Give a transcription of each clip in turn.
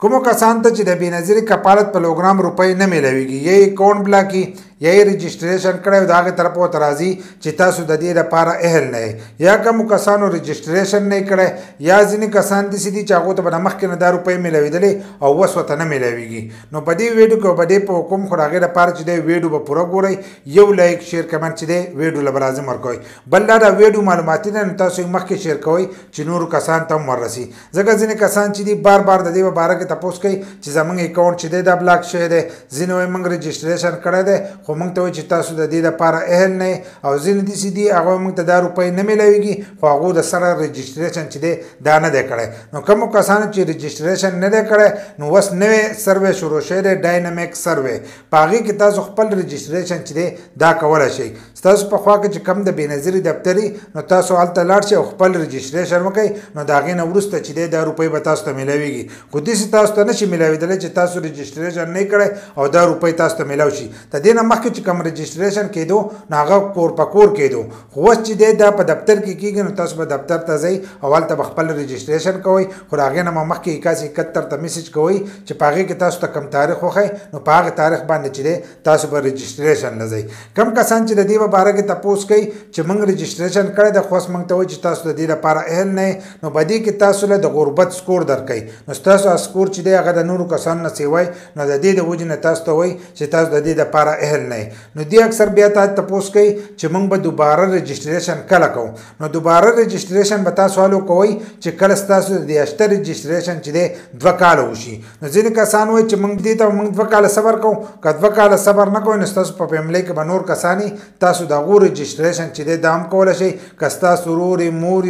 کومو کسان ته چې د بېنظیري کفالت پروګرام روپۍ نه میلاویږي یا یې اکاونټ بلاک کي یا یې رجسټریشن کړی د هغې طرف ورته راځي چې تاسو د دې لپاره اهل نه یې یا کومو کسانو رجسټریشن نه یې کړی یا ځینې کسان داسې دي چې هغو ته به د مخکې نه دا روپۍ میلاوېدلې او اوس ورته نه میلاویږي نو په دې ویډیو کې به دې په حکم خو د هغې لپاره چې دی ویډیو به پوره ګورئ یو لایک شیر کمنټ چې دی ویډیو له به لازم ورکوئ بل دا د ویډیو معلوماتي ده نو تاسو یې مخکې شیر کوئ چې نورو کسان ته هم وررسي ځکه ځینې کسان چې دي بار بار د دې په باره کې تپوس کوي چې زموږ اکاونټ چې دی دا بلاک شوی دی ځینې وایي موږ رجسټریشن کړی دی خو موږ ته وایي چې تاسو د دې لپاره اهل نه او ځینې داسې دي هغه موږ ته دا روپۍ نه میلاویږي خو هغو د سره رجسټریشن چې دی دا نه دی کړی نو کومو کسانو چې رجسټریشن نه دی کړی نو اوس نوی سروې شروع شوی دی ډاینامیک سروې په هغې کې تاسو خپل رجسټریشن چې دی دا کولی شئ ستاسو په خوا کې چې کم د بېنظیري دفتري نو تاسو هلته لاړ شئ او خپل رجسټریشن وکړئ نو د هغې نه وروسته چې دی دا روپۍ به تاسو ته میلاویږي خو داسې تاسو ته نشي میلاوېدلی چې تاسو رجسټریشن نه کړی او دا روپۍ تاسو ته میلاو شي د دې نه مخکې چې کوم رجسټریشن کېدو نو هغه کور په کور کېدو خو اوس چې دی دا په دفتر کې کېږي نو تاسو به دفتر ته ځئ او هلته به خپل رجسټریشن کوئ خو د هغې نه به مخکې 8171 ته میسج کوئ چې په هغې کې تاسو ته کوم تاریخ وښی نو په هغې تاریخ باندې چې دی تاسو به رجسټریشن نه ځئ کوم کسان چې د دې په باره کې تپوس کوي چې موږ رجسټریشن کړی دی خو اوس موږ ته وایي چې تاسو د دې لپاره اهل نه یې نو په دې کې تاسو له د غربت سکور درکوي نو ستاسو سکور چې دی هغه د نورو کسانو نه سیوی نو د دې د وجې نه تاسو ته وایي چې تاسو د دې لپاره اهل نه یې نو دې اکثر بیا تپوس کوي چې موږ به دوباره رجسټریشن کله کوو نو دوباره رجسټریشن به تاسو هلو کوئ چې کله ستاسو د دې رجسټریشن چې دی 2 کاله وشي نو ځینې کسان وایي چې موږ دې ته موږ 2 کاله صبر کوو که 2 کاله صبر نه کوئ نو ستاسو په فیملی کې به نور کسان تاسو د هغو رجسټریشن چې دی دا هم کولی شئ که ستاسو ورور مور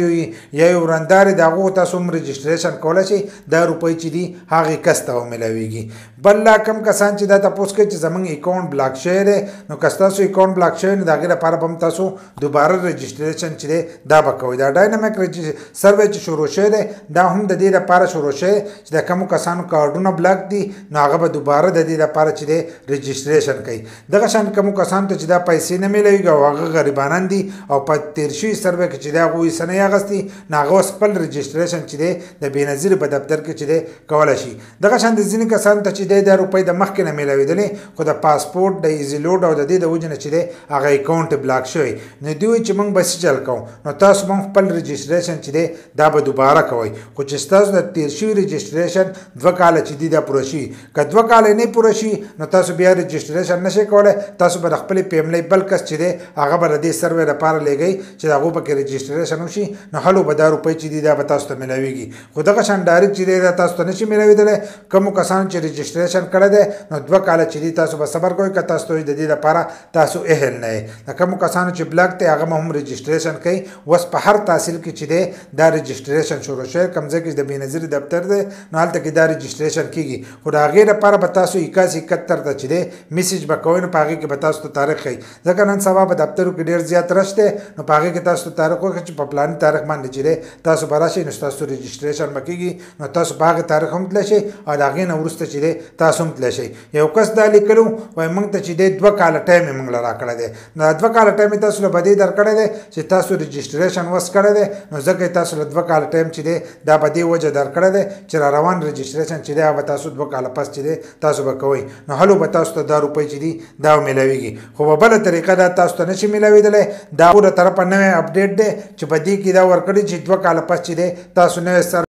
یا یو ورندار د هغو تاسو هم رجسټریشن کولی شئ دا روپۍ چې دي هغې کس ته ومیلاویږي بل لا کم کسان چې دا تپوس کوي چې زموږ اکاونټ بلاک شوی دی نو که ستاسو اکاونټ بلاک شوی نو د هغې لپاره به هم تاسو دوباره رجسټریشن چې دی دا به کوئ دا ډاینامیک سروې چې شروع شوی دی دا هم د دې لپاره شروع شوی چې د کومو کسانو کارډونه بلاک دي نو هغه به دوباره د دې لپاره چې دی رجسټریشن کوي دغه شان کومو کسانو ته چې دا پیسې نه میلاویږي او هغه غریبانان دي او په تېر شوي سروې کې چې دی هغوی څه نه یې اخیستي نو هغه اوس خپل رجسټریشن چې دی د بېنظیري په دفتر کې چې دی کولی شي دغه شان د ځینې کسانو ته چې دی دا روپۍ د مخکې نه میلاوېدلې خو د پاسپورټ د ایزي لوډ او د دې د وجې نه چې دی هغه اکاونټ بلاک شوی نو دوی وایي چې موږ به څه چل کوو نو تاسو به خپل رجسټریشن چې دی دا به دوباره کوئ خو چې ستاسو د تېر شوي رجسټریشن 2 کاله چې دي دا پوره شي که 2 کاله نه پوره شي نو تاسو بیا رجسټریشن نشئ کولی تاسو به د خپلې فیملی بل کس چې دی هغه به د دې سروې لپاره لیږئ چې د هغو پکې رجسټریشن وشي نو هلو به دا روپۍ چې دي دا به تاسو ته میلاویږي خو دغه شان ډایرکټ چې دی دا تاسو ته نشي میلاوېدلی کومو کسانو چې رجسټریشن کړی دی نو 2 کاله چې دي تاسو به صبر کوئ که تاسو ته د دې لپاره تاسو اهل نه یې د کومو کسانو چې بلاک دی هغه هم رجسټریشن کوي اوس په هر تحصیل کې چې دی دا رجسټریشن شروع شوی کوم ځای کې د بېنظیري دفتر دی نو هلته کې دا رجسټریشن کېږي خو د هغې لپاره به تاسو 8171 ته چې دی میسج به کوئ نو په هغې کې به تاسو ته تاریخ ښایي ځکه نن سبا په دفترو کې ډېر زیات رش دی نو په هغې کې تاسو ته تاریخ وښایي چې په پلاني تاریخ باندې چې دی تاسو به راشئ نو ستاسو رجسټریشن به کېږي نو تاسو په هغې تاریخ هم تللی شئ او د هغې نه وروسته چې دی تاسو هم تللی شئ یو کس دا لیکلو وایي موږ ته چې دی 2 کاله ټایم یې موږ له راکړی دی نو دا 2 کاله ټایم یې تاسو له په دې درکړی دی چې تاسو رجسټریشن اوس کړی دی نو ځکه یې تاسو له 2 کاله ټایم چې دی دا په دې وجه درکړی دی چې را روان رجسټریشن چې دی هغه به تاسو 2 کاله پس چې دی تاسو به کوئ نو هلو به تاسو ته دا روپۍ چې دي دا میلاویږي خو په بله طریقه دا تاسو ته نشي میلاوېدلی دا له طرفه نوی اپډیټ دی چې په دې کې دا ورکړي چې 2 کاله پس چې دی تاسو نوی سر